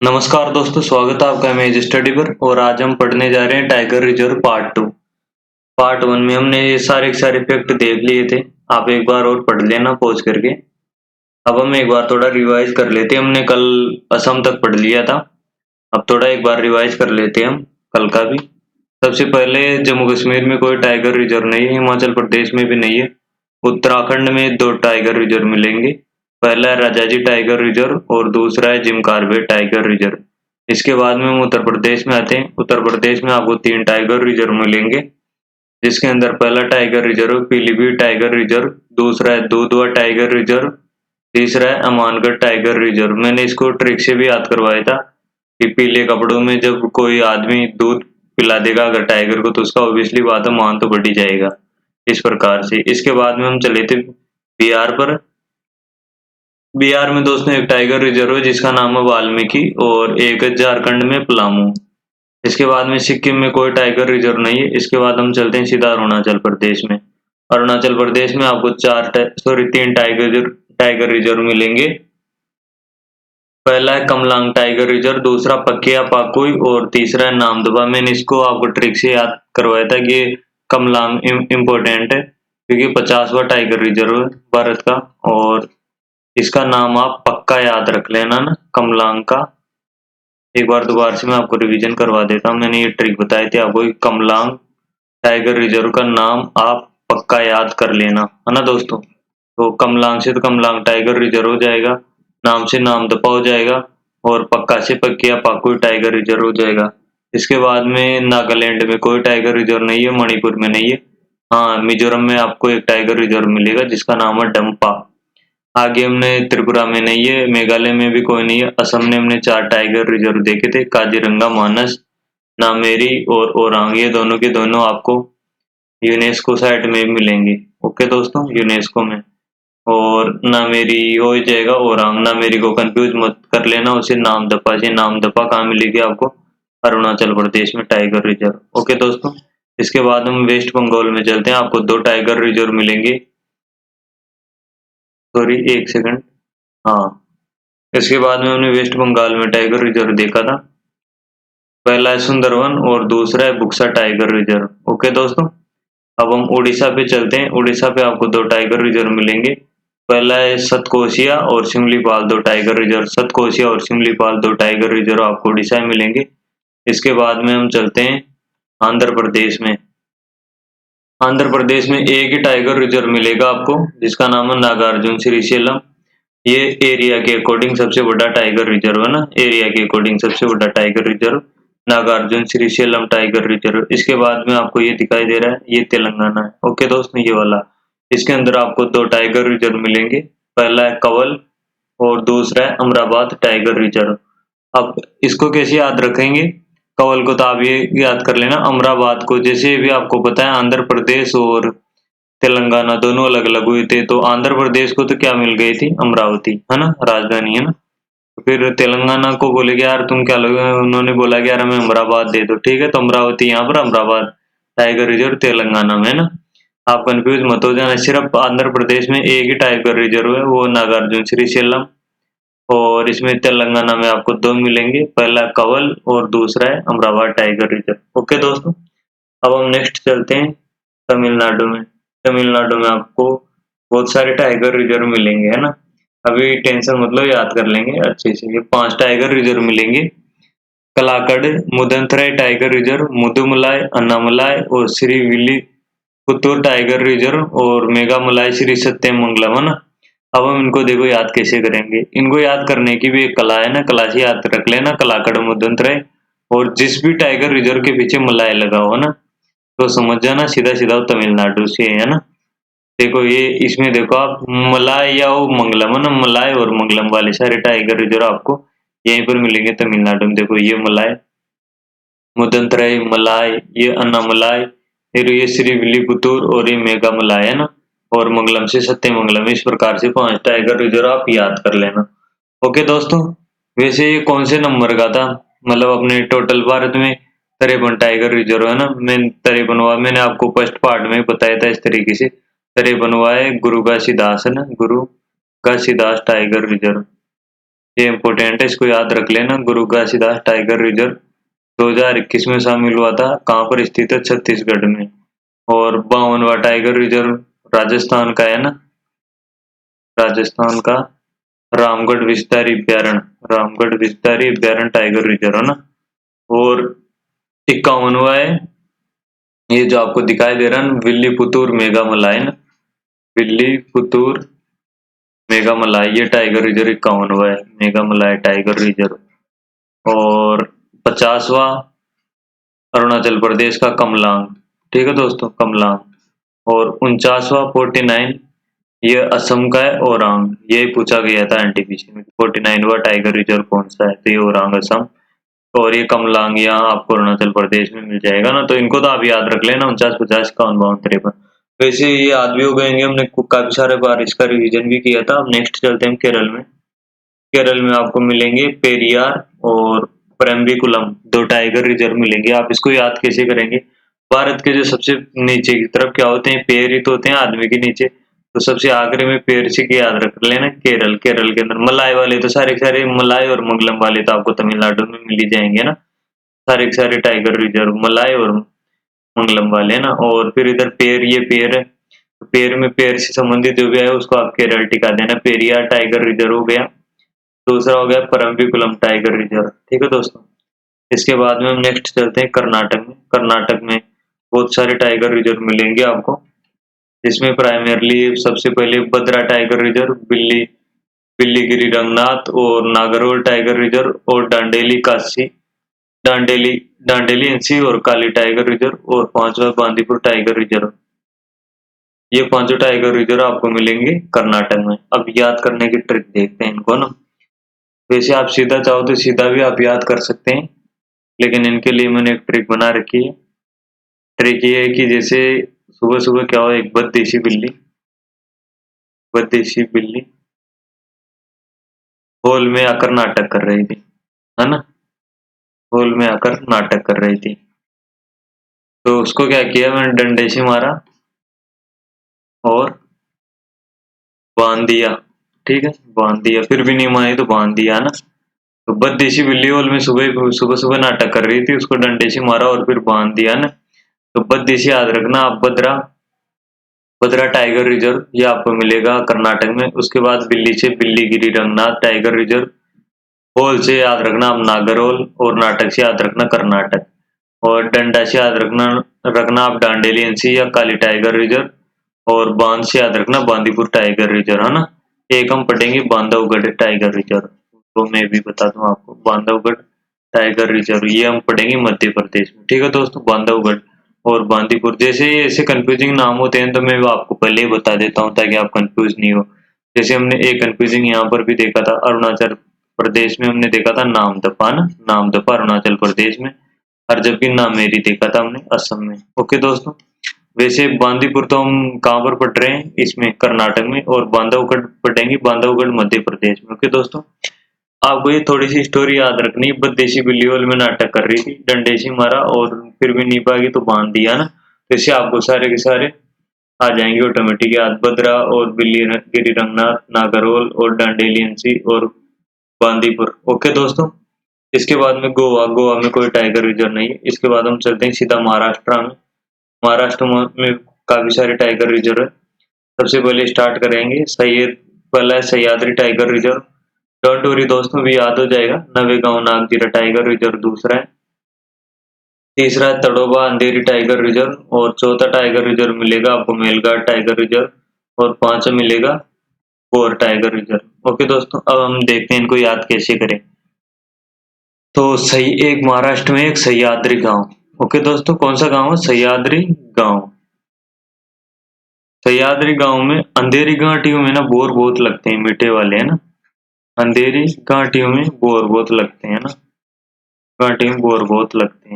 नमस्कार दोस्तों, स्वागत है आपका इमेज स्टडी पर। और आज हम पढ़ने जा रहे हैं टाइगर रिजर्व पार्ट 2। पार्ट 1 में हमने ये सारे के सारे फैक्ट देख लिए थे। आप एक बार और पढ़ लेना पॉज करके। अब हम एक बार थोड़ा रिवाइज कर लेते हैं। हमने कल असम तक पढ़ लिया था। अब थोड़ा एक बार रिवाइज कर लेते हैं हम कल का भी। सबसे पहले जम्मू कश्मीर में कोई टाइगर रिजर्व नहीं है, हिमाचल प्रदेश में भी नहीं है। उत्तराखंड में 2 टाइगर रिजर्व मिलेंगे। पहला है राजाजी टाइगर रिजर्व और दूसरा है जिम कॉर्बेट टाइगर रिजर्व। इसके बाद में हम उत्तर प्रदेश में आते हैं। उत्तर प्रदेश में आपको 3 टाइगर रिजर्व मिलेंगे, जिसके अंदर पहला tiger reserve Pilibhit tiger reserve, दूसरा है दुधवा टाइगर रिजर्व, तीसरा है अमानगढ़ टाइगर रिजर्व। मैंने इसको ट्रिक से भी याद करवाया था कि पीले कपड़ों में जब कोई आदमी दूध पिला देगा अगर टाइगर को, तो उसका ऑब्वियसली बात है मान तो बढ़ ही जाएगा। इस प्रकार से इसके बाद में हम चले थे बिहार पर। बिहार में दोस्तों एक टाइगर रिजर्व है जिसका नाम है वाल्मीकि, और एक है झारखंड में पलामू। इसके बाद में सिक्किम में कोई टाइगर रिजर्व नहीं है। इसके बाद हम चलते हैं सीधा अरुणाचल प्रदेश में। अरुणाचल प्रदेश में आपको 3 टाइगर रिजर्व मिलेंगे। पहला है कमलांग टाइगर रिजर्व, दूसरा पकिया पाकुई और तीसरा है नामदफा। मैंने इसको आपको ट्रिक से याद करवाया था कि कमलांग इम्पोर्टेंट है क्योंकि 50वां टाइगर रिजर्व है भारत का, और इसका नाम आप पक्का याद रख लेना ना, कमलांग का। एक बार दोबारा से मैं आपको रिवीजन करवा देता हूँ। मैंने ये ट्रिक बताई थी आपको, कमलांग टाइगर रिजर्व का नाम आप पक्का याद कर लेना, है ना दोस्तों। तो कमलांग से तो कमलांग टाइगर रिजर्व हो जाएगा, नाम से नामदफा हो जाएगा, और पक्का से पक्किया पाकुई टाइगर रिजर्व हो जाएगा। इसके बाद में नागालैंड में कोई टाइगर रिजर्व नहीं है, मणिपुर में नहीं है। हाँ, मिजोरम में आपको एक टाइगर रिजर्व मिलेगा जिसका नाम है डम्पा। आगे हमने त्रिपुरा में नहीं है, मेघालय में भी कोई नहीं है। असम ने हमने 4 टाइगर रिजर्व देखे थे, काजीरंगा, मानस, नामेरी और ओरांग। ये दोनों के दोनों आपको यूनेस्को साइट में मिलेंगे। ओके दोस्तों, यूनेस्को में। और नामेरी हो जाएगा ओरांग। नामेरी को कंफ्यूज मत कर लेना उसे नामदफा से। नामदफा कहाँ मिलेगी आपको? अरुणाचल प्रदेश में टाइगर रिजर्व। ओके दोस्तों, इसके बाद हम वेस्ट बंगाल में चलते हैं। आपको 2 टाइगर रिजर्व मिलेंगे। सॉरी, एक सेकंड। हाँ, इसके बाद में हमने वेस्ट बंगाल में टाइगर रिजर्व देखा था। पहला है सुंदरवन और दूसरा है बुक्सा टाइगर रिजर्व। ओके दोस्तों, अब हम उड़ीसा पे चलते हैं। उड़ीसा पे आपको 2 टाइगर रिजर्व मिलेंगे। पहला है सतकोशिया और सिमलीपाल 2 टाइगर रिजर्व। सतकोशिया और सिमलीपाल 2 टाइगर रिजर्व आपको उड़ीसा में मिलेंगे। इसके बाद में हम चलते हैं आंध्र प्रदेश में। आंध्र प्रदेश में एक ही टाइगर रिजर्व मिलेगा आपको, जिसका नाम है नागार्जुन श्रीशैलम। ये एरिया के अकॉर्डिंग सबसे बड़ा टाइगर रिजर्व है ना, एरिया के अकॉर्डिंग सबसे बड़ा tiger reserve Nagarjun Srisailam tiger reserve. इसके बाद में आपको ये दिखाई दे रहा है, ये तेलंगाना है। ओके दोस्तों, ये वाला। इसके अंदर आपको 2 टाइगर रिजर्व मिलेंगे। पहला है कवल और दूसरा है अमराबाद टाइगर रिजर्व। अब इसको कैसे याद रखेंगे? कवल को तो आप ये याद कर लेना, अमराबाद को जैसे भी आपको पता है आंध्र प्रदेश और तेलंगाना दोनों अलग अलग हुए थे, तो आंध्र प्रदेश को तो क्या मिल गई थी? अमरावती, है ना, राजधानी, है ना। तो फिर तेलंगाना को बोले कि यार तुम क्या लोगे, उन्होंने बोला कि यार हमें अमराबाद दे दो। ठीक है, तो अमरावती यहाँ पर, अमराबाद टाइगर रिजर्व तेलंगाना में, है ना। आप कंफ्यूज मत हो जाना। सिर्फ आंध्र प्रदेश में एक ही टाइगर रिजर्व है, वो नागार्जुन श्रीशैलम। और इसमें तेलंगाना में आपको 2 मिलेंगे, पहला कवल और दूसरा है अमराबाद टाइगर रिजर्व। ओके दोस्तों, अब हम नेक्स्ट चलते हैं तमिलनाडु में। तमिलनाडु में आपको बहुत सारे टाइगर रिजर्व मिलेंगे, है ना। अभी टेंशन मतलब याद कर लेंगे अच्छे से। ये 5 टाइगर रिजर्व मिलेंगे। कलाकड़, मुदंतराय टाइगर रिजर्व, मुदुमलाई, अन्नामलाई और Shri Willey Puttur tiger reserve, और मेघामलाई श्री सत्यमंगलम, है ना। अब हम इनको देखो याद कैसे करेंगे। इनको याद करने की भी एक कला है ना, कला से याद रख लेना। कलाकड़, मुदंतराय, और जिस भी टाइगर रिजर्व के पीछे मलाई लगा हो ना, तो समझ जाना सीधा सीधा वो तमिलनाडु से है ना। देखो ये इसमें देखो आप, मलाई या वो मंगलम, है ना। मलाई और मंगलम वाले सारे टाइगर रिजर्व आपको यहीं पर मिलेंगे तमिलनाडु में। देखो ये मलाई, मुदंतराय मलाई, ये अन्नामलाई, फिर ये श्रीविल्लीपुतूर और ये मेघामलाई, है ना। और मंगलम से सत्यमंगलम। इस प्रकार से 5 टाइगर रिजर्व आप याद कर लेना। ओके दोस्तों, वैसे ये कौन से नंबर का था? मतलब अपने टोटल भारत में 53 टाइगर रिजर्व है ना। मैं 53वां मैंने आपको फर्स्ट पार्ट में बताया था इस तरीके से। 53वां है गुरु घासीदास, है ना, गुरु घासीदास टाइगर रिजर्व। ये इम्पोर्टेंट है, इसको याद रख लेना। गुरु घासीदास टाइगर रिजर्व 2021 में शामिल हुआ था। कहाँ पर स्थित है? छत्तीसगढ़ में। और 52वां टाइगर रिजर्व राजस्थान का है ना, राजस्थान का रामगढ़ विस्तारी अभ्यारण्य, रामगढ़ विस्तारी अभ्यारण्य टाइगर रिजर्व है ना। और 51वां है ये जो आपको दिखाई दे रहा है, विल्लीपुतूर मेघामलाई ना, विल्लीपुतूर मेघामलाई, ये टाइगर रिजर्व 51वां है, मेघामलाई टाइगर रिजर्व। और 50वां अरुणाचल प्रदेश का कमलांग, ठीक है दोस्तों, कमलांग। और 49वां 49 ये असम का है, ओरांग। ये पूछा गया था एनटीपीसी में, 49वां टाइगर रिजर्व कौन सा है, तो ये ओरांग असम। और ये कमलांग यहाँ आपको अरुणाचल प्रदेश में मिल जाएगा ना। तो इनको तो आप याद रख लेना, 49, 50, 51, 52, 53। वैसे ये याद भी हो गएंगे, हमने काफी सारे बार इसका रिवीजन भी किया था। अब नेक्स्ट चलते हैं केरल में। केरल में आपको मिलेंगे पेरियार और परम्बिकुलम, 2 टाइगर रिजर्व मिलेंगे। आप इसको याद कैसे करेंगे? भारत के जो सबसे नीचे की तरफ क्या होते हैं? पेड़ ही तो होते हैं आदमी के नीचे। तो सबसे आखिरी में पेड़ से के याद रख लेना केरल। केरल के अंदर मलाई वाले तो सारे के सारे, मलाई और मंगलम वाले तो आपको तमिलनाडु में मिल ही जाएंगे ना। सारे के सारे टाइगर रिजर्व मलाई और मंगलम वाले है ना। और फिर इधर पेड़, ये पेड़ है, पेड़ में पेड़ से संबंधित जो भी है उसको आप केरल टिका देना। पेरियार टाइगर रिजर्व हो गया। दूसरा हो गया परम्बिकुलम टाइगर रिजर्व, ठीक है दोस्तों। इसके बाद में हम नेक्स्ट चलते हैं कर्नाटक में। कर्नाटक में बहुत सारे टाइगर रिजर्व मिलेंगे आपको, जिसमें प्राइमरली सबसे पहले भद्रा टाइगर रिजर्व, बिल्लीगिरी रंगनाथ और नागरहोल टाइगर रिजर्व और डांडेली काशी, डांडेली डांडेली एनसी और काली टाइगर रिजर्व और 5वां बांदीपुर टाइगर रिजर्व। ये 5 टाइगर रिजर्व आपको मिलेंगे कर्नाटक में। अब याद करने की ट्रिक देखते हैं इनको ना। वैसे आप सीधा चाहो तो सीधा भी आप याद कर सकते हैं, लेकिन इनके लिए मैंने एक ट्रिक बना रखी है। ट्रिक ये है कि जैसे सुबह सुबह क्या हो, एक बददेशी बिल्ली हॉल में आकर नाटक कर रही थी, है ना, हॉल में आकर नाटक कर रही थी। तो उसको क्या किया, मैंने डंडे से मारा और बांध दिया, ठीक है, बांध दिया। फिर भी नहीं मानी तो बांध दिया ना। तो बददेशी बिल्ली हॉल में सुबह सुबह सुबह नाटक कर रही थी, उसको डंडे से मारा और फिर बांध दिया ना। तो बददेशी याद रखना आप, भद्रा टाइगर रिजर्व ये आपको मिलेगा कर्नाटक में। उसके बाद बिल्ली से बिल्लीगिरी रंगनाथ टाइगर रिजर्व, होल से याद रखना आप नागरहोल, और नाटक से याद रखना कर्नाटक। और डंडा से याद रखना आप डांडेली एनसी या काली टाइगर रिजर्व। और बांध से याद रखना बांदीपुर टाइगर रिजर्व, है ना। एक हम पढ़ेंगे बांधवगढ़ टाइगर रिजर्व, तो मैं भी बता दूं आपको, बांधवगढ़ टाइगर रिजर्व ये हम पढ़ेंगे मध्य प्रदेश में, ठीक है दोस्तों। बांधवगढ़ और बांदीपुर, जैसे ऐसे कंफ्यूजिंग नाम होते हैं तो मैं आपको पहले ही बता देता हूँ ताकि आप कंफ्यूज नहीं हो। जैसे हमने एक कंफ्यूजिंग यहाँ पर भी देखा था, अरुणाचल प्रदेश में हमने देखा था नामदफा ना, नामदफा अरुणाचल प्रदेश में। और जबकि नामेरी देखा था हमने असम में। ओके दोस्तों, वैसे बांदीपुर तो हम कहाँ पर पढ़ रहे हैं, इसमें कर्नाटक में, और बांधवगढ़ पढ़ेंगे बांधवगढ़ मध्य प्रदेश में। ओके दोस्तों, आपको ये थोड़ी सी स्टोरी याद रखनी है। बददेशी बिल्ली हॉल में नाटक कर रही थी, डंडे से मारा और फिर भी नहीं पागी तो बांध दिया ना। तो इससे आपको सारे के सारे आ जाएंगे ऑटोमेटिक याद। बद्रा और बिल्ली गिरी रंगनाथ, नागरहोल और डांडेली एनसी और बांदीपुर। ओके दोस्तों, इसके बाद में गोवा, गोवा में कोई टाइगर रिजर्व नहीं है। इसके बाद हम चलते हैं सीधा महाराष्ट्र में। महाराष्ट्र में काफी सारे टाइगर रिजर्व है। सबसे पहले स्टार्ट करेंगे पहला है Sahyadri tiger reserve. Don't worry दोस्तों, भी याद हो जाएगा। नवेगांव नागजीरा टाइगर रिजर्व दूसरा है। तीसरा है तड़ोबा अंधेरी टाइगर रिजर्व। और चौथा टाइगर रिजर्व मिलेगा आपको मेलघाट टाइगर रिजर्व। और 5वां मिलेगा बोर टाइगर रिजर्व। ओके दोस्तों, अब हम देखते हैं इनको याद कैसे करें। तो सही, एक महाराष्ट्र में एक सह्याद्री गांव। ओके दोस्तों, कौन सा गांव है? सह्याद्री गांव। सह्याद्री गांव में अंधेरी घाटियों में ना बोर बहुत लगते हैं, मीठे वाले, है ना। अंधेरी घाटियों में बोर बहुत लगते हैं ना, घाटी में बोर बहुत लगते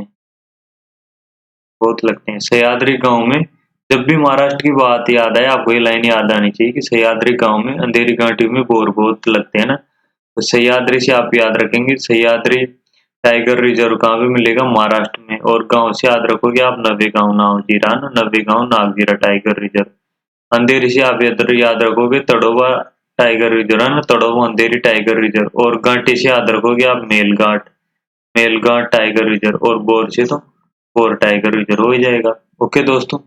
हैं। सह्याद्री गांव में, जब भी महाराष्ट्र की बात याद आए आपको ये लाइन याद आनी चाहिए कि सह्याद्री गांव में अंधेरी घाटियों में बोर बहुत लगते हैं ना। तो सह्याद्री से आप याद रखेंगे सह्याद्री टाइगर रिजर्व कहाँ पे मिलेगा? महाराष्ट्र में। और गांव से याद रखोगे आप नवेगांव नागजीरा ना, नवेगांव नागजीरा टाइगर रिजर्व। अंधेरी से आप याद रखोगे तड़ोबा टाइगर रिजर्व है ना, तड़ोबो अंधेरी टाइगर रिजर्व। और घाटी से याद रखोगे आप मेलघाट टाइगर रिजर्व। और बोर से तो बोर टाइगर रिजर्व हो ही जाएगा। ओके दोस्तों,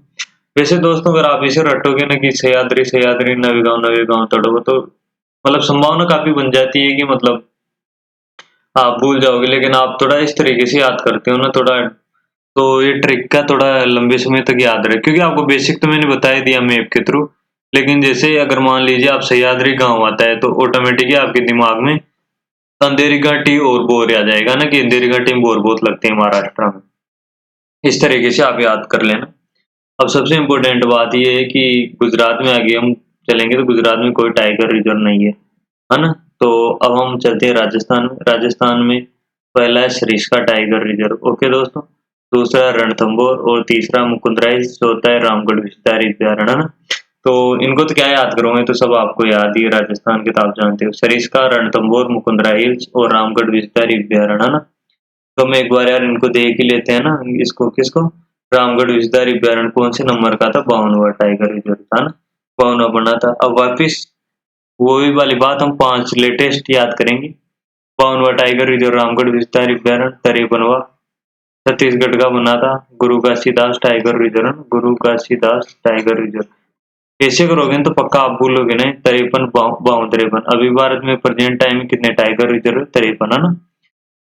वैसे दोस्तों अगर आप इसे रटोगे ना कि सह्याद्री नवेगांव तड़ोबो, तो मतलब संभावना काफी बन जाती है कि मतलब आप भूल जाओगे। लेकिन आप थोड़ा इस तरीके से याद करते हो ना थोड़ा, तो ये ट्रिक का थोड़ा लंबे समय तक याद रहे, क्योंकि आपको बेसिक तो मैंने बता ही दिया मैप के थ्रू। लेकिन जैसे अगर मान लीजिए आप सह्याद्री गांव आता है, तो ऑटोमेटिकली आपके दिमाग में अंधेरी घाटी और बोर आ जाएगा ना, कि अंधेरी घाटी में बोर बहुत लगते हैं महाराष्ट्र में। इस तरीके से आप याद कर लेना। अब सबसे इम्पोर्टेंट बात ये है कि गुजरात में आगे हम चलेंगे, तो गुजरात में कोई टाइगर रिजर्व नहीं है ना। तो अब हम चलते हैं राजस्थान में। राजस्थान में पहला है सरिस्का टाइगर रिजर्व। ओके दोस्तों, दूसरा रणथंभौर और तीसरा मुकुंदरा, चौथा है रामगढ़ विस्तार अभ्यारण्य, है ना। तो इनको तो क्या याद करोगे, तो सब आपको याद ही है, राजस्थान के तो आप जानते हो, सरिस्का, रणथंभौर, मुकुंदरा हिल्स और रामगढ़ विस्तार अभ्यारण्य, है ना। तो हम एक बार यार इनको देख ही लेते हैं ना, इसको किसको, रामगढ़ विस्तार अभ्यारण्य कौन से नंबर का था, 52वां टाइगर रिजर्व था ना, 52वां बना था। अब वापिस वही वाली बात हम 5 लेटेस्ट याद करेंगे। 52वां टाइगर रिजर्व रामगढ़ विस्तार अभ्यारण्य, 53वां छत्तीसगढ़ का बना था गुरु घासीदास टाइगर रिजर्व, गुरु घासीदास टाइगर रिजर्व। ऐसे करोगे तो पक्का आप भूलोगे नहीं, 53, 52, 53। अभी भारत में प्रेजेंट टाइम में कितने टाइगर रिजर्व, 53, है ना।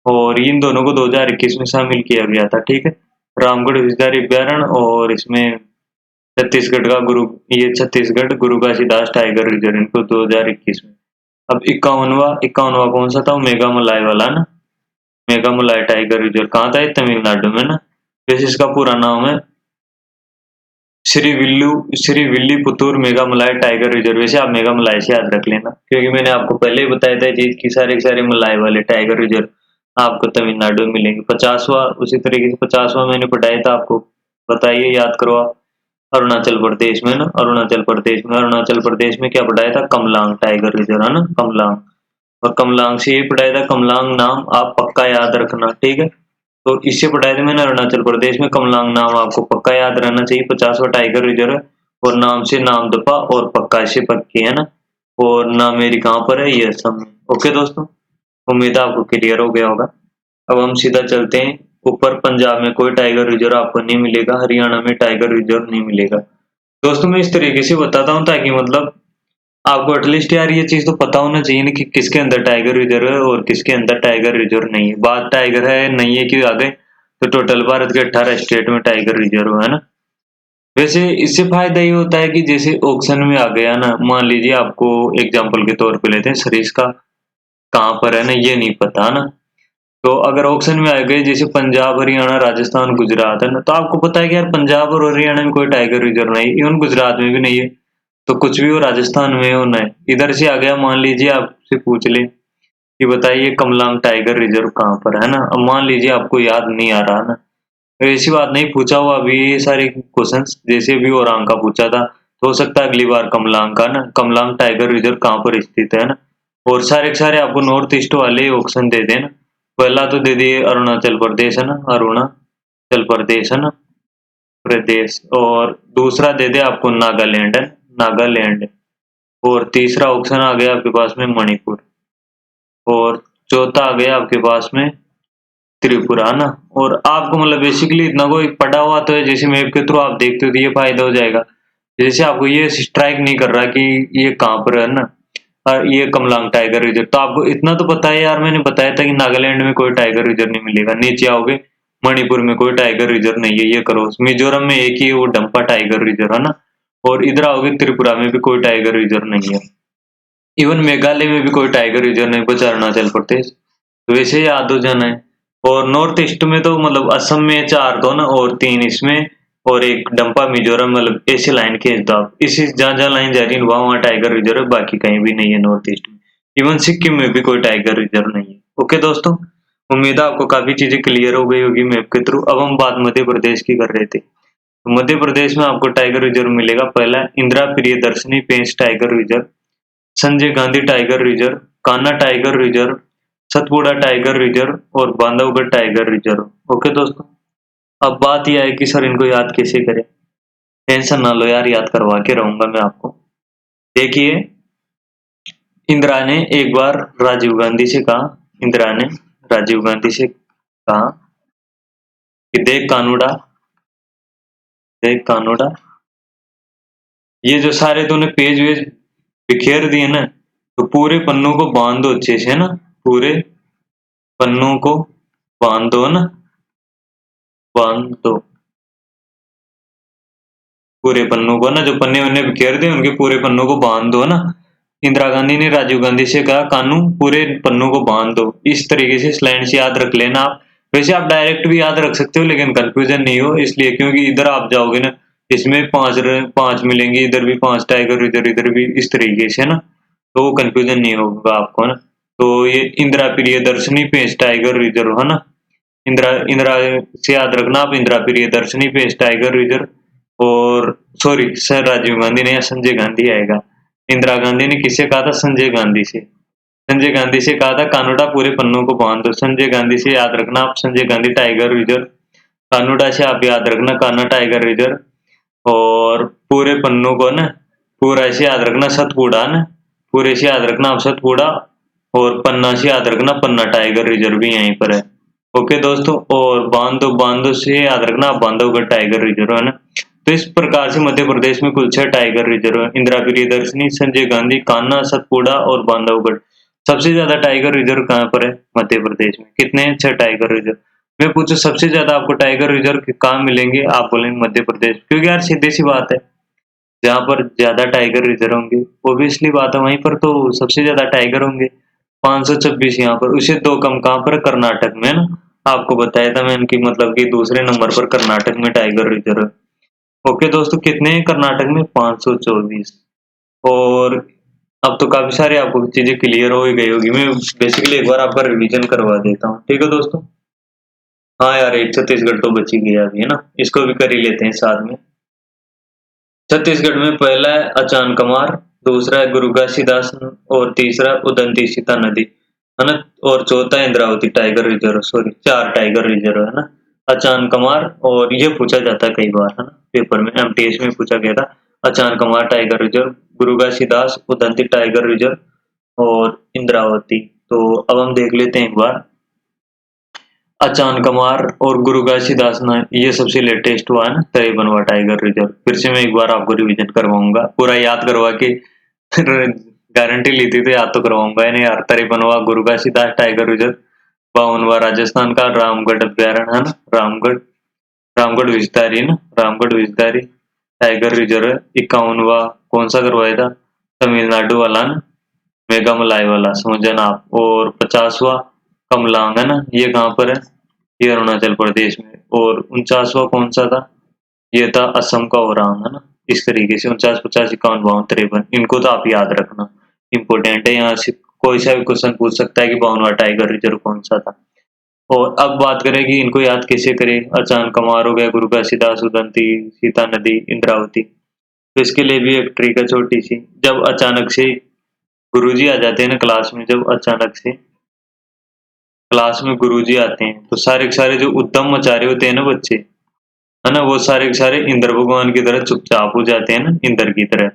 और इन दोनों को 2021 में शामिल किया गया था, ठीक है, रामगढ़ विस्तार अभ्यारण्य और इसमें छत्तीसगढ़ का छत्तीसगढ़ गुरु घासीदास टाइगर रिजर्व, इनको 2021 में। अब 51वां कौन सा था, मेघामलाई वाला ना, मेघामलाई टाइगर रिजर्व कहाँ था, तमिलनाडु में ना। वैसे इसका पूरा नाम है श्री विल्लीपुतूर मेघामलाई टाइगर रिजर्व। वैसे आप मेघामलाई से याद रख लेना, क्योंकि मैंने आपको पहले ही बताया था जी कि सारे के सारे मलाई वाले टाइगर रिजर्व आपको तमिलनाडु में मिलेंगे। 50वां उसी तरीके से 50वां मैंने पढ़ाया था आपको, बताइए याद करो आप। अरुणाचल प्रदेश में ना, अरुणाचल प्रदेश में क्या पढ़ाया था, कमलांग टाइगर रिजर्व, है ना, कमलांग। और कमलांग से ये पढ़ाया था, कमलांग नाम आप पक्का याद रखना, ठीक है। तो इससे पढ़ाया था मैंने अरुणाचल प्रदेश में कमलांग नाम आपको पक्का याद रहना चाहिए। 50वां टाइगर रिजर्व है, और नाम से नाम दफा और पक्का से पक्की, है ना। और नाम मेरी कहाँ पर है, ये असम में। ओके दोस्तों, उम्मीद है आपको क्लियर हो गया होगा। अब हम सीधा चलते हैं ऊपर। पंजाब में कोई टाइगर रिजर्व आपको नहीं मिलेगा, हरियाणा में टाइगर रिजर्व नहीं मिलेगा। दोस्तों मैं इस तरीके से बताता हूँ ताकि मतलब आपको एटलीस्ट यार ये चीज तो पता होना चाहिए ना कि किसके अंदर टाइगर रिजर्व है और किसके अंदर टाइगर रिजर्व नहीं है। बात टाइगर है नहीं है कि आगे, तो टोटल भारत के 18 स्टेट में टाइगर रिजर्व है ना। वैसे इससे फायदा ये होता है कि जैसे ऑक्शन में आ गया ना, मान लीजिए आपको एग्जांपल के तौर पे लेते हैं, सरिस्का कहाँ पर है ना, ये नहीं पता ना। तो अगर ऑक्शन में आ गए जैसे पंजाब, हरियाणा, राजस्थान, गुजरात, है ना, तो आपको पता है कि यार पंजाब और हरियाणा में कोई टाइगर रिजर्व नहीं, इवन गुजरात में भी नहीं है। तो कुछ भी हो, राजस्थान में होना है। इधर से आ गया, मान लीजिए आपसे पूछ ले कि बताइए कमलांग टाइगर रिजर्व कहाँ पर है ना। अब मान लीजिए आपको याद नहीं आ रहा ना, तो ऐसी बात नहीं, पूछा हुआ अभी ये सारे क्वेश्चंस जैसे भी ओरांग का पूछा था, तो हो सकता है अगली बार कमलांग का ना, कमलांग टाइगर रिजर्व कहाँ पर स्थित है ना। और सारे के सारे आपको नॉर्थ ईस्ट वाले ऑप्शन दे देना। पहला तो दे दिए अरुणाचल प्रदेश, है ना, अरुणाचल प्रदेश, है ना, प्रदेश। और दूसरा दे दे आपको नागालैंड, है, नागालैंड। और तीसरा ऑप्शन आ गया आपके पास में मणिपुर। और चौथा आ गया आपके पास में त्रिपुरा, है ना। और आपको मतलब बेसिकली इतना कोई पढ़ा हुआ तो है, जैसे मैप के थ्रू आप देखते हो तो ये फायदा हो जाएगा। जैसे आपको ये स्ट्राइक नहीं कर रहा कि ये कहाँ पर है ना, और ये कमलांग टाइगर रिजर्व, तो आपको इतना तो पता है यार, मैंने बताया था कि नागालैंड में कोई टाइगर रिजर्व नहीं मिलेगा। नीचे आओगे, मणिपुर में कोई टाइगर रिजर्व नहीं है, ये करो। मिजोरम में एक ही है, वो डंपा टाइगर रिजर्व, है ना। और इधर आओगे त्रिपुरा में भी कोई टाइगर रिजर्व नहीं है। इवन मेघालय में भी कोई टाइगर रिजर्व नहीं बचा, अरुणाचल प्रदेश। तो वैसे ही याद हो जाना है। और नॉर्थ ईस्ट में तो मतलब असम में 4 तो ना, और 3 इसमें, और एक डंपा मिजोरम, मतलब ऐसे लाइन खींच दो आप। इसी जहाँ जहाँ लाइन जा रही है वहाँ टाइगर रिजर्व है, बाकी कहीं भी नहीं है नॉर्थ ईस्ट में। इवन सिक्किम में भी कोई टाइगर रिजर्व नहीं है। ओके दोस्तों, उम्मीद है आपको काफी चीजें क्लियर हो गई होगी मैप के थ्रू। अब हम बात मध्य प्रदेश की कर रहे थे। तो मध्य प्रदेश में आपको टाइगर रिजर्व मिलेगा। पहला Indira Priyadarshini Pench tiger reserve, Sanjay Gandhi tiger reserve, Kanha tiger reserve, Satpura tiger reserve और बांधवगढ़ टाइगर रिजर्व। ओके दोस्तों, अब बात यह है कि सर इनको याद कैसे करें। टेंशन ना लो यार, याद करवा के रहूंगा मैं आपको। देखिए इंदिरा ने एक बार राजीव गांधी से कहा, इंदिरा ने राजीव गांधी से कहा कि देख कानूड़ा, ये जो सारे तूने पेज वेज बिखेर दिए ना, तो पूरे पन्नों को बांध दो अच्छे से, है ना, पूरे पन्नों को बांध दो ना, बांध दो पूरे पन्नों को ना, जो पन्ने वन्ने बिखेर दे उनके पूरे पन्नों को बांध दो ना। इंदिरा गांधी ने राजीव गांधी से कहा कानू पूरे पन्नों को बांध दो। इस तरीके से स्लाइड से याद रख लेना आप। वैसे आप डायरेक्ट भी याद रख सकते हो लेकिन कंफ्यूजन नहीं हो इसलिए, क्योंकि इधर आप जाओगे ना, इसमें पांच मिलेंगे, इधर भी 5 टाइगर, इधर भी, इस तरीके से ना, तो वो कंफ्यूजन नहीं होगा आपको ना। तो ये इंदिरा प्रियदर्शनी पेस टाइगर रिजर्व है ना, इंदिरा इंदिरा से याद रखना आप, इंदिरा प्रियदर्शनी पेस टाइगर रिजर्व। और सॉरी सर, राजीव गांधी ने या संजय गांधी आएगा। इंदिरा गांधी ने किससे कहा था? संजय गांधी से। संजय गांधी से कहा था कानूड़ा पूरे पन्नों को बांध दो। संजय गांधी से याद रखना आप, संजय गांधी टाइगर रिजर्व। कानूड़ा से आप याद रखना कान्हा टाइगर रिजर्व। और पूरे पन्नों को ना, पूरा से याद रखना सतपुड़ा ना, पूरे से याद रखना आप सतपुड़ा। और पन्ना से याद रखना पन्ना टाइगर रिजर्व भी यहीं पर है। ओके दोस्तों, और बांधो से याद रखना आप बांधवगढ़ टाइगर रिजर्व, है ना। तो इस प्रकार से मध्य प्रदेश में कुल 6 टाइगर रिजर्व है, इंदिरा प्रियदर्शनी, संजय गांधी, कान्हा, सतपुड़ा और बांधवगढ़। सबसे ज्यादा टाइगर रिजर्व कहाँ पर है? मध्य प्रदेश में। कितने हैं? 6 टाइगर रिजर्व। मैं पूछूं सबसे ज्यादा आपको टाइगर रिजर्व कहाँ मिलेंगे? आप बोलेंगे मध्य प्रदेश, क्योंकि यार सीधी सी बात है, जहाँ पर ज्यादा टाइगर रिजर्व होंगे ओब्वियसली बात है वहीं पर तो सबसे ज्यादा टाइगर होंगे। 526 यहाँ पर, उसे 2 कम कहाँ पर? कर्नाटक में, है ना। आपको बताया था मैंने कि मतलब कि दूसरे नंबर पर कर्नाटक में टाइगर रिजर्व है। ओके दोस्तों, कितने हैं कर्नाटक में? 524। और अब तो काफी सारे आपको चीजें क्लियर हो ही गई होगी। मैं बेसिकली एक बार आपका रिवीजन करवा देता हूँ, ठीक है दोस्तों। हाँ यार, एक छत्तीसगढ़ तो बच ही गया अभी, है ना, इसको भी कर ही लेते हैं साथ में। छत्तीसगढ़ में पहला है अचान कमार, दूसरा है गुरु घासीदास और तीसरा उदंती सीता नदी, है ना। और चौथा है Indravati tiger reserve. Sorry, 4 tiger reserve, है ना। अचान कमार, और ये पूछा जाता है कई बार, है ना, पेपर में एमटीएस में पूछा गया था। अचान कमार टाइगर रिजर्व, गुरु घासीदास, उदंती टाइगर रिजर्व और इंद्रावती। तो अब हम देख लेते हैं एक बार। अचान कमार और गुरु घासीदास ना, ये सबसे लेटेस्ट हुआ है ना, तरेबनवा टाइगर रिजर्व। फिर से मैं एक बार आपको रिवीजन करवाऊंगा, पूरा याद करवा के गारंटी ली थी तो याद तो करवाऊंगा नहीं यार। तरेबनवा गुरु घासीदास टाइगर रिजर्व, 52वां राजस्थान का रामगढ़ अभ्यारण्य, है ना, रामगढ़ विस्तारी, है ना, रामगढ़ विस्तारी टाइगर रिजर्व है। 51वां कौन सा करवाया था? तमिलनाडु वाला ना, मेघामलाई वाला, समझ जाना आप। और 50वां कमलांग, है ना, ये कहाँ पर है? ये अरुणाचल प्रदेश में। और 49वां कौन सा था? ये था असम का ओरांग, है ना। इस तरीके से 49, 50, 51, 52, 53, इनको तो आप याद रखना, इम्पोर्टेंट है। यहाँ से कोई सा भी क्वेश्चन पूछ सकता है कि 52वां टाइगर रिजर्व कौन सा था। और अब बात करें कि इनको याद कैसे करें। अचान कमार हो गया, गुरु घासीदास, उदंती, सीता नदी, इंद्रावती। तो इसके लिए भी एक ट्रिक है छोटी सी। जब अचानक से गुरुजी आ जाते हैं ना क्लास में, जब अचानक से क्लास में गुरुजी आते हैं तो सारे के सारे जो उद्यम मचा रहे होते हैं ना बच्चे, है ना, वो सारे के सारे इंद्र भगवान की तरह चुपचाप हो जाते हैं ना, इंद्र की तरह।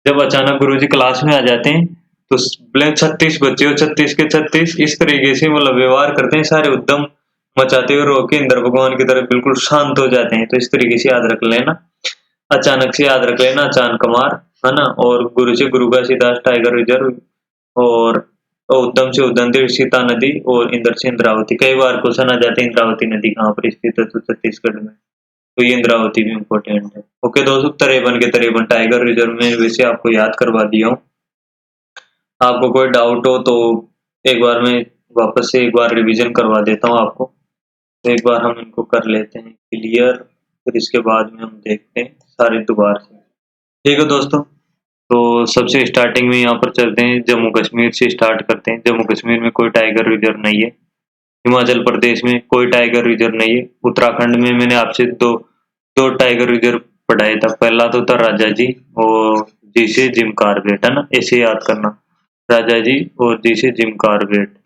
जब अचानक गुरुजी क्लास में आ जाते हैं तो 36 बच्चे और 36 के 36 इस तरीके से मतलब व्यवहार करते हैं, सारे उद्यम मचाते हुए रो के इंद्र भगवान की तरह बिल्कुल शांत हो जाते हैं। तो इस तरीके से याद रख लेना, अचानक से याद रख लेना अचान कमार, है ना। और गुरु से गुरु घासीदास टाइगर रिजर्व, और उद्यम से उदंती सीता नदी, और इंद्र से इंद्रावती। कई बार क्वेश्चन आ जाते हैं इंद्रावती नदी कहाँ पर स्थित है, तो छत्तीसगढ़ में। तो ये इंद्रावती भी इम्पोर्टेंट है। ओके दोस्तों, 53 के 53 टाइगर रिजर्व में वैसे आपको याद करवा दिया हूँ। आपको कोई डाउट हो तो एक बार मैं वापस से एक बार रिवीजन करवा देता हूँ आपको। तो एक बार हम इनको कर लेते हैं क्लियर, फिर इसके बाद में हम देखते हैं सारे दोबारा से। ठीक है दोस्तों, तो सबसे स्टार्टिंग में यहाँ पर चलते हैं, जम्मू कश्मीर से स्टार्ट करते हैं। जम्मू कश्मीर में कोई टाइगर रिजर्व नहीं है। हिमाचल प्रदेश में कोई टाइगर रिजर्व नहीं है। उत्तराखंड में मैंने आपसे दो दो टाइगर रिजर्व पढ़ाया था। पहला तो था राजा जी और जी से जिम कार्बेट, है ना, ऐसे याद करना, राजा जी और जी से जिम कार्बेट।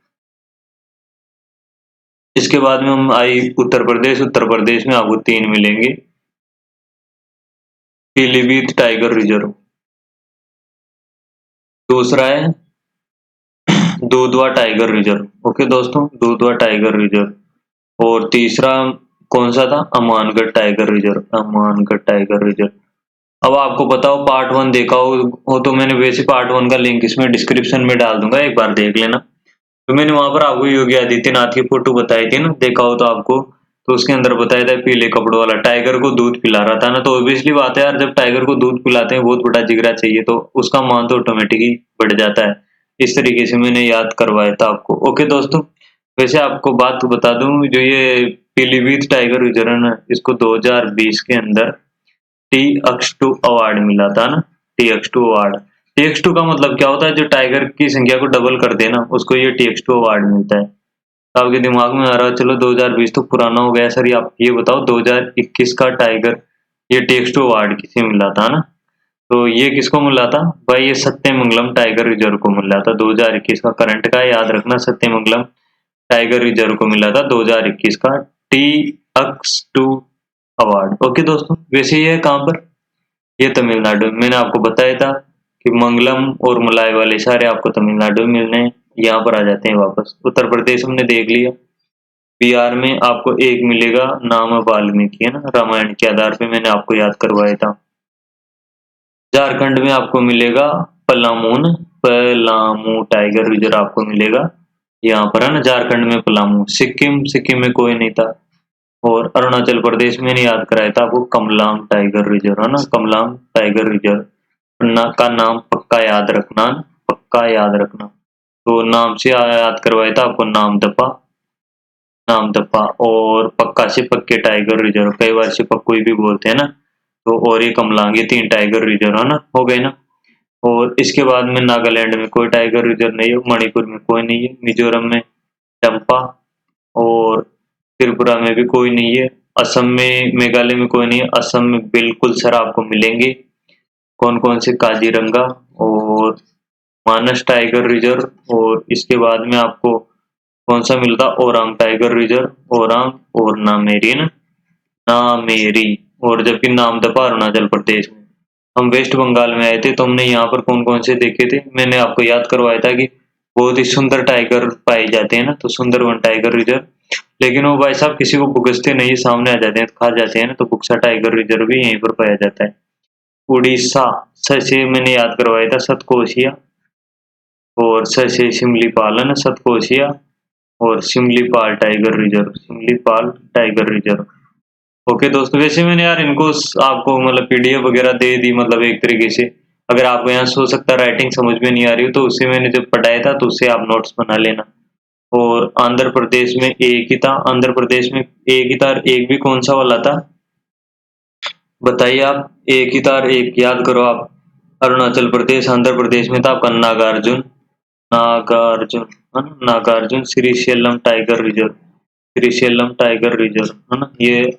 इसके बाद में हम आई उत्तर प्रदेश। उत्तर प्रदेश में आपको 3 मिलेंगे। पीलीभीत टाइगर रिजर्व, दूसरा है दुधवा टाइगर रिजर्व। ओके दोस्तों, दुधवा टाइगर रिजर्व। और तीसरा कौन सा था? Amangarh tiger reserve, Amangarh tiger reserve. अब आपको पता हो पार्ट 1 देखा हो तो मैंने वैसे पार्ट 1 का लिंक इसमें डिस्क्रिप्शन में डाल दूंगा, एक बार देख लेना। तो मैंने वहां पर आपको योगी आदित्यनाथ की फोटो बताई थी ना, देखा हो तो आपको, तो उसके अंदर बताया था पीले कपड़ों वाला टाइगर को दूध पिला रहा था ना। तो ऑब्वियसली बात है यार, जब टाइगर को दूध पिलाते हैं बहुत बड़ा जिगरा चाहिए, तो उसका मान तो ऑटोमेटिक ही बढ़ जाता है। इस तरीके से मैंने याद करवाया था आपको। ओके दोस्तों, वैसे आपको बात बता दूं, जो ये पीलीभीत टाइगर रिजर्व है ना, इसको 2020 के अंदर TX2 अवार्ड मिला था ना, TX2 अवार्ड। TX2 का मतलब क्या होता है? जो टाइगर की संख्या को डबल कर दे ना, उसको ये TX2 अवार्ड मिलता है। तो आपके दिमाग में आ रहा है चलो 2020 तो पुराना हो गया सर, आप ये बताओ 2021 का टाइगर ये TX2 अवार्ड किसे मिला था ना? तो ये किसको मिला था भाई? ये सत्यमंगलम टाइगर रिजर्व को मिला था 2021 का। करंट का याद रखना, सत्यमंगलम टाइगर रिजर्व को मिला था 2021 का TX2 अवार्ड। ओके दोस्तों, वैसे ये है कहाँ पर? ये तमिलनाडु में। मैंने आपको बताया था कि मंगलम और मलाई वाले सारे आपको तमिलनाडु में मिलने हैं, यहाँ पर आ जाते हैं वापस। उत्तर प्रदेश हमने देख लिया। बिहार में आपको एक मिलेगा, नाम है वाल्मीकि, है ना, रामायण के आधार पे मैंने आपको याद करवाया था। झारखंड में आपको मिलेगा पलामू, पलामू टाइगर रिजर्व आपको मिलेगा यहाँ पर, है ना, झारखंड में पलामू। सिक्किम में कोई नहीं था। और अरुणाचल प्रदेश में नहीं याद कराया था आपको, कमलाम टाइगर रिजर्व, है ना, कमलाम टाइगर रिजर्व का नाम पक्का याद रखना, पक्का याद रखना। तो नाम से याद करवाया था आपको, नामदफा, नामदफा। और पक्का से पक्के टाइगर रिजर्व, कई बार से पक्को भी बोलते हैं ना। तो और ये कमलांग, ये 3 टाइगर रिजर्व, है ना, हो गए ना। और इसके बाद में नागालैंड में कोई टाइगर रिजर्व नहीं है, मणिपुर में कोई नहीं है, मिजोरम में चंपा, और त्रिपुरा में भी कोई नहीं है, असम में, मेघालय में कोई नहीं है, असम में बिल्कुल सर आपको मिलेंगे। कौन कौन से? काजीरंगा और मानस टाइगर रिजर्व। और इसके बाद में आपको कौन सा मिलता? ओरांग टाइगर रिजर्व, ओरांग और नामेरी, ना, नामेरी। और जबकि नामदफा अरुणाचल प्रदेश में। हम वेस्ट बंगाल में आए थे तो हमने यहाँ पर कौन कौन से देखे थे, मैंने आपको याद करवाया था कि बहुत ही सुंदर टाइगर पाए जाते हैं ना, तो सुंदरवन टाइगर रिजर्व। लेकिन वो भाई साहब किसी को भुगसते नहीं, सामने आ जाते हैं, खा जाते हैं ना, तो बुक्सा टाइगर रिजर्व भी यहीं पर पाया जाता है। उड़ीसा, से मैंने याद करवाया था सतकोशिया, और से सिमलीपाल, है ना, सतकोशिया और Similipal tiger reserve, Similipal tiger reserve. Okay दोस्तों, वैसे मैंने यार इनको आपको मतलब PDF वगैरह दे दी, मतलब एक तरीके से। अगर आपको यहाँ हो सकता है राइटिंग समझ में नहीं आ रही हो, तो उससे मैंने जब पढ़ाया था तो उससे आप नोट्स बना लेना। और आंध्र प्रदेश में एक ही था, आंध्र प्रदेश में एक ही था, एक भी कौन सा वाला था बताइए आप? एक ही था, एक याद करो आप। अरुणाचल प्रदेश, आंध्र प्रदेश में था आपका नागार्जुन, नागार्जुन, है ना, Nagarjun Srisailam tiger reserve, Srisailam tiger reserve, है ना ये।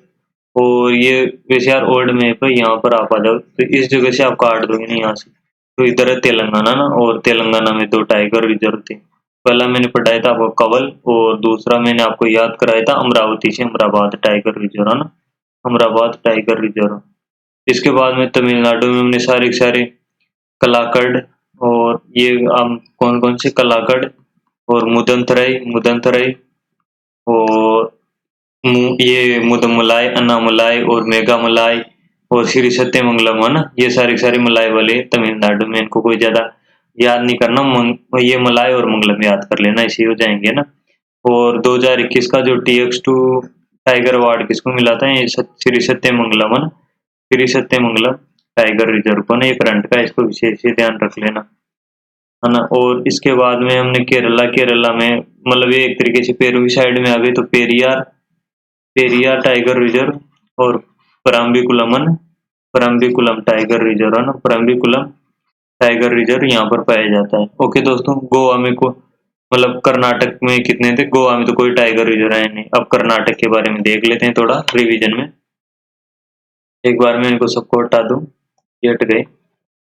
और ये वैसे यार ओल्ड मैप है, यहाँ पर आप आ जाओ तो इस जगह से आप काट दोगे ना यहाँ से, तो इधर है तेलंगाना ना, और तेलंगाना में 2 टाइगर रिजर्व थे। पहला मैंने पढ़ाया था आपको कवल, और दूसरा मैंने आपको याद कराया था अमरावती से अमराबाद टाइगर रिजर्व, है ना, अमराबाद टाइगर रिजर्व। इसके बाद में तमिलनाडु में हमने सारे के सारे कलाकड़, और ये कौन कौन से कलाकड़, और मुदंतराई, मुदंतराई, और ये मुदमलाई, अन्नामलाई और मेघामलाई, और श्री सत्यमंगलम, है ना, ये सारे सारे मलाई वाले तमिलनाडु में। इनको कोई ज्यादा याद नहीं करना, ये मलाई और मंगलम याद कर लेना, इसी हो जाएंगे ना। और 2021 का जो TX2 टाइगर अवार्ड किसको मिला था? ये श्री सत्यमंगलम, है ना, श्री सत्यमंगलम टाइगर रिजर्व को ना, ये करंट का, इसको विशेष से ध्यान रख लेना, है ना। और इसके बाद में हमने केरला, केरला में मतलब ये एक तरीके से पेरू साइड में आ गए, तो पेरियार, पेरियार टाइगर रिजर्व, और परम्बिकुलम, है ना, परम्बिकुलम टाइगर रिजर्व, है ना, परम्बिकुलम टाइगर रिजर्व यहाँ पर पाया जाता है। ओके दोस्तों, गोवा में को मतलब कर्नाटक में कितने थे? गोवा में तो कोई टाइगर रिजर्व है नहीं। अब कर्नाटक के बारे में देख लेते हैं थोड़ा रिवीजन में, एक बार मैं इनको सबको हटा दूं, ये हट गए।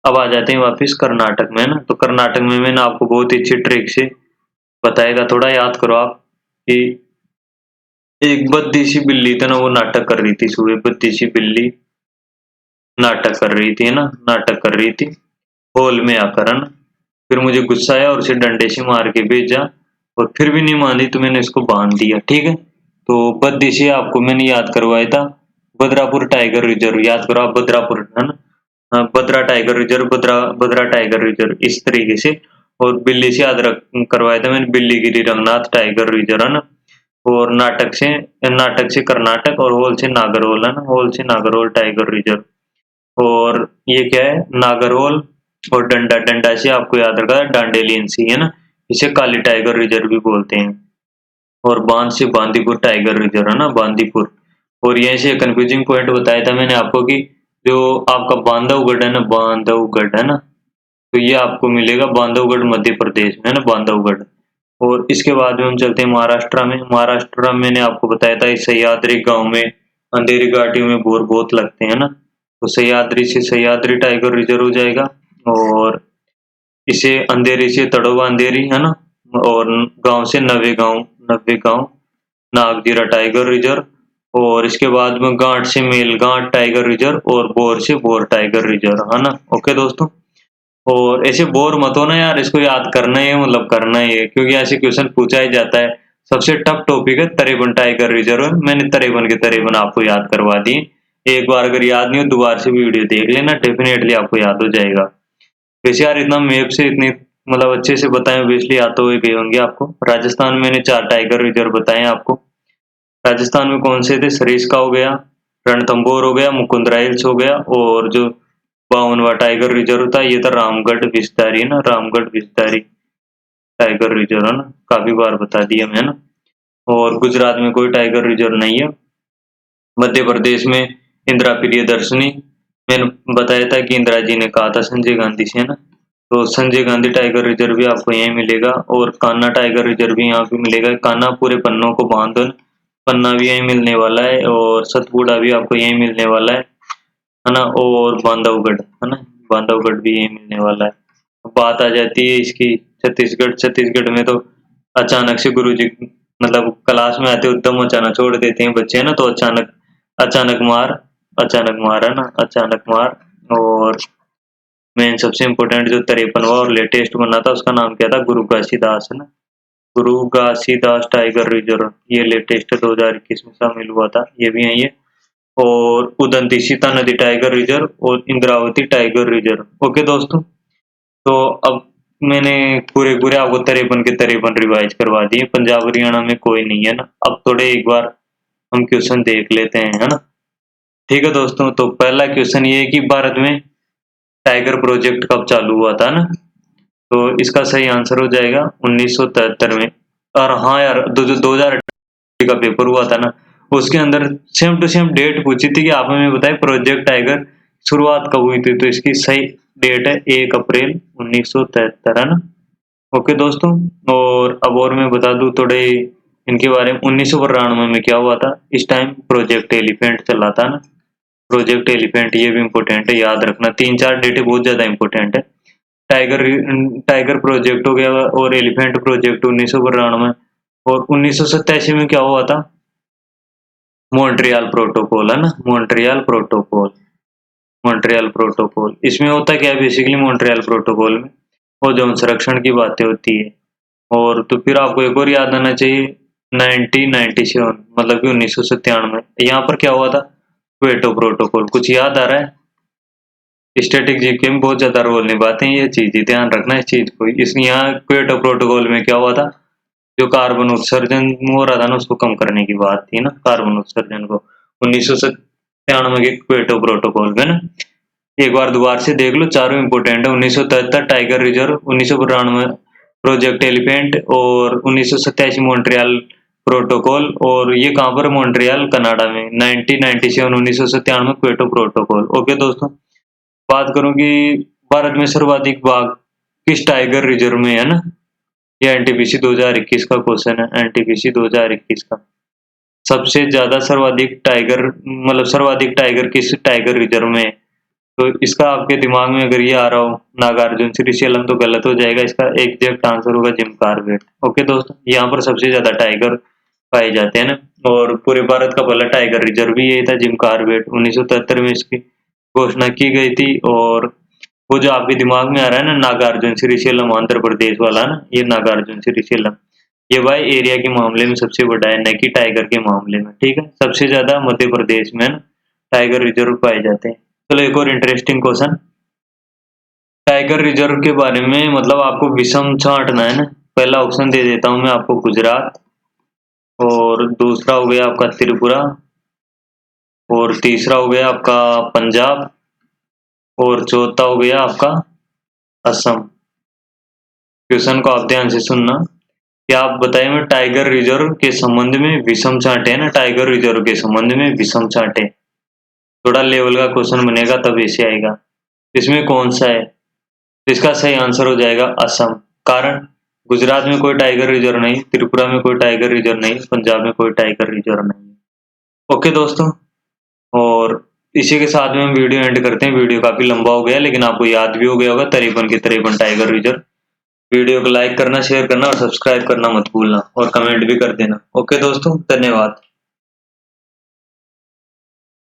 अब आ जाते हैं वापस कर्नाटक में, ना। तो कर्नाटक में मैंने आपको बहुत ही अच्छी ट्रिक से बताएगा, थोड़ा याद करो आप कि एक बद्दी सी बिल्ली थी ना, वो नाटक कर रही थी सुबह, बद्दी सी बिल्ली नाटक कर रही थी, है ना, नाटक कर रही थी हॉल में आकर, है ना। फिर मुझे गुस्सा आया और उसे डंडे से मार के भेजा और फिर भी नहीं मानी तो मैंने इसको बांध दिया। ठीक है, तो बददिशी आपको मैंने याद करवाया था बदरापुर टाइगर रिजर्व, याद करो आप बदरापुर, है ना। Bhadra tiger reserve, Bhadra Bhadra tiger reserve, इस तरीके से। और बिल्ली से याद रख करवाया था मैंने बिल्लीगिरी रंगनाथ टाइगर रिजर्व, है ना। और नाटक से कर्नाटक और होल से नागरहोल, है ना, होल से नागरहोल टाइगर रिजर्व। और ये क्या है, नागरहोल और डंडा, डंडा से आपको याद रखा है डांडेलियन सी, है ना, इसे काली टाइगर रिजर्व भी बोलते हैं। और बांध से बांदीपुर टाइगर रिजर्व, है ना, बांदीपुर। और यहीं से कंफ्यूजिंग पॉइंट बताया था मैंने आपको कि जो आपका बांधवगढ़ है ना, बांधवगढ़, है ना, तो ये आपको मिलेगा बांधवगढ़ मध्य प्रदेश में, है ना, बांधवगढ़। और इसके बाद में हम चलते हैं महाराष्ट्र में। महाराष्ट्र में मैंने आपको बताया था इस सह्याद्री गांव में अंधेरी घाटियों में बोर बहुत लगते हैं ना, तो सह्याद्री से सह्याद्री टाइगर रिजर्व हो जाएगा। और इसे अंधेरी से तड़ोवा अंधेरी, है ना, और गांव से नवे गांव नागजीरा टाइगर रिजर्व। और इसके बाद में गांठ से मेलघाट टाइगर रिजर्व और बोर से बोर टाइगर रिजर्व, है ना। ओके दोस्तों, और ऐसे बोर मत होना यार, इसको याद करना ही है, मतलब करना ही है, क्योंकि ऐसे क्वेश्चन पूछा ही जाता है। सबसे टफ टॉपिक है तरेबन टाइगर रिजर्व, मैंने तरेबन के तरेबन आपको याद करवा दिए। एक बार अगर याद नहीं हो दोबारा से भी वीडियो देख लेना, डेफिनेटली आपको याद हो जाएगा। वैसे यार इतना मैप से इतनी मतलब अच्छे से बताए, ऑब्वियसली याद तो गए होंगे आपको। राजस्थान में मैंने 4 टाइगर रिजर्व बताए आपको। राजस्थान में कौन से थे, सरिस्का हो गया, रणथंभौर हो गया, मुकुंदरा हिल्स हो गया, और जो 52वां टाइगर रिजर्व था ये था रामगढ़ विस्तारी, है ना, रामगढ़ विस्तारी टाइगर रिजर्व, है ना, काफी बार बता दिया मैं, है ना। और गुजरात में कोई टाइगर रिजर्व नहीं है। मध्य प्रदेश में इंदिरा प्रियदर्शनी, मैंने बताया था कि इंदिरा जी ने कहा था संजय गांधी से, है ना, तो संजय गांधी टाइगर रिजर्व भी आपको यहीं मिलेगा। और कान्हा टाइगर रिजर्व भी यहाँ पे मिलेगा। कान्हा पूरे पन्नों को बांध, पन्ना भी यहीं मिलने वाला है, और सतपुड़ा भी आपको यहीं मिलने वाला है ना। और बांधवगढ़, है ना, बांधवगढ़ भी यहीं मिलने वाला है। बात आ जाती है इसकी छत्तीसगढ़। छत्तीसगढ़ में तो अचानक से गुरुजी मतलब क्लास में आते एकदम अचानक छोड़ देते हैं बच्चे, है ना, तो अचानक अचानक मार, अचानक मार, है ना, अचानक मार। और मेन सबसे इम्पोर्टेंट जो 53वां और लेटेस्ट बना था उसका नाम क्या था, गुरु घासीदास, है ना, गुरु घासीदास टाइगर रिजर्व, ये लेटेस्ट 2021 में शामिल हुआ था, ये भी यही है। और उदंती सीता नदी टाइगर रिजर्व और इंद्रावती टाइगर रिजर्व। ओके दोस्तों, तो अब मैंने पूरे पूरे आपको 53 के 53 रिवाइज करवा दिए। पंजाब हरियाणा में कोई नहीं है ना। अब थोड़े एक बार हम क्वेश्चन देख लेते हैं, है ना। ठीक है दोस्तों, तो पहला क्वेश्चन ये है कि भारत में टाइगर प्रोजेक्ट कब चालू हुआ था ना, तो इसका सही आंसर हो जाएगा 1973 में। और हाँ यार, जो 2018 का पेपर हुआ था ना, उसके अंदर सेम टू सेम डेट पूछी थी कि आप हमें बताएं प्रोजेक्ट टाइगर शुरुआत कब हुई थी, तो इसकी सही डेट है 1 अप्रैल 1973, है ना। ओके दोस्तों, और अब और मैं बता दूं थोड़े इनके बारे में। 1992 में क्या हुआ था, इस टाइम प्रोजेक्ट एलिफेंट चला था ना, प्रोजेक्ट एलिफेंट, ये भी इम्पोर्टेंट है, याद रखना। 3-4 डेटें बहुत ज्यादा इम्पोर्टेंट है। टाइगर टाइगर प्रोजेक्ट हो गया और एलिफेंट प्रोजेक्ट 1992 में। और 1987 में क्या हुआ था, मॉन्ट्रियल प्रोटोकॉल, है ना, मॉन्ट्रियल प्रोटोकॉल, मॉन्ट्रियल प्रोटोकॉल। इसमें होता क्या है बेसिकली, मॉन्ट्रियल प्रोटोकॉल में ओजोन संरक्षण की बातें होती है। और तो फिर आपको एक और याद आना चाहिए 1997, मतलब कि 1997 यहाँ पर क्या हुआ था, क्वेटो प्रोटोकॉल। कुछ याद आ रहा है, स्टैटिक जीके में बहुत ज्यादा रोल निभाते हैं ये चीज, ध्यान रखना इस चीज को। इस यहाँ क्वेटो प्रोटोकॉल में क्या हुआ था, जो कार्बन उत्सर्जन हो रहा था ना उसको कम करने की बात थी ना, कार्बन उत्सर्जन को 1997 के क्वेटो प्रोटोकॉल में ना। एक बार दोबारा से देख लो, चारों इंपोर्टेंट है। 1973 टाइगर रिजर्व, 1992 प्रोजेक्ट एलिफेंट, और 1987 मॉन्ट्रियल प्रोटोकॉल। और ये कहाँ पर, मॉन्ट्रियल कनाडा में। 1997 1997 क्वेटो प्रोटोकॉल। ओके दोस्तों, बात करूं कि भारत में सर्वाधिक बाघ किस टाइगर रिजर्व में है ना, ये एनटीपीसी 2021 का क्वेश्चन है, एनटीपीसी 2021 का। सबसे ज्यादा सर्वाधिक टाइगर मतलब सर्वाधिक टाइगर किस टाइगर रिजर्व में है, तो इसका आपके दिमाग में अगर ये आ रहा हो नागार्जुन श्रीशैलम, तो गलत हो जाएगा। इसका एग्जैक्ट आंसर होगा जिम कार्बेट। ओके दोस्तों, यहाँ पर सबसे ज्यादा टाइगर पाए जाते हैं ना। और पूरे भारत का पहला टाइगर रिजर्व भी यही था, जिम कार्बेट। 1973 में इसकी घोषणा की गई थी। और वो जो आपके दिमाग में आ रहा है ना, नागार्जुन श्रीशैलम आंध्र प्रदेश वाला ना, ये नागार्जुन श्रीशैलम, ये भाई एरिया के मामले में सबसे बड़ा है, न कि टाइगर के मामले में। ठीक है, सबसे ज्यादा मध्य प्रदेश में ना टाइगर रिजर्व पाए जाते हैं। चलो एक और इंटरेस्टिंग क्वेश्चन, टाइगर रिजर्व के बारे में मतलब आपको विषम छांटना है ना। पहला ऑप्शन दे देता हूं मैं आपको, गुजरात, और दूसरा हो गया आपका त्रिपुरा, और तीसरा हो गया आपका पंजाब, और चौथा हो गया आपका असम। क्वेश्चन को आप ध्यान से सुनना कि आप बताइए मैं टाइगर रिजर्व के संबंध में विषम छांटे है ना, टाइगर रिजर्व के संबंध में विषम छांटे, थोड़ा लेवल का क्वेश्चन बनेगा तब ऐसे आएगा। इसमें कौन सा है? इसका सही आंसर हो जाएगा असम। कारण गुजरात में कोई टाइगर रिजर्व नहीं, त्रिपुरा में कोई टाइगर रिजर्व नहीं, पंजाब में कोई टाइगर रिजर्व नहीं। ओके दोस्तों, और इसी के साथ में हम वीडियो एंड करते हैं। वीडियो काफी लंबा हो गया, लेकिन आपको याद भी हो गया होगा 53 के 53 टाइगर रिजर्व। वीडियो को लाइक करना, शेयर करना और सब्सक्राइब करना मत भूलना, और कमेंट भी कर देना। ओके दोस्तों, धन्यवाद।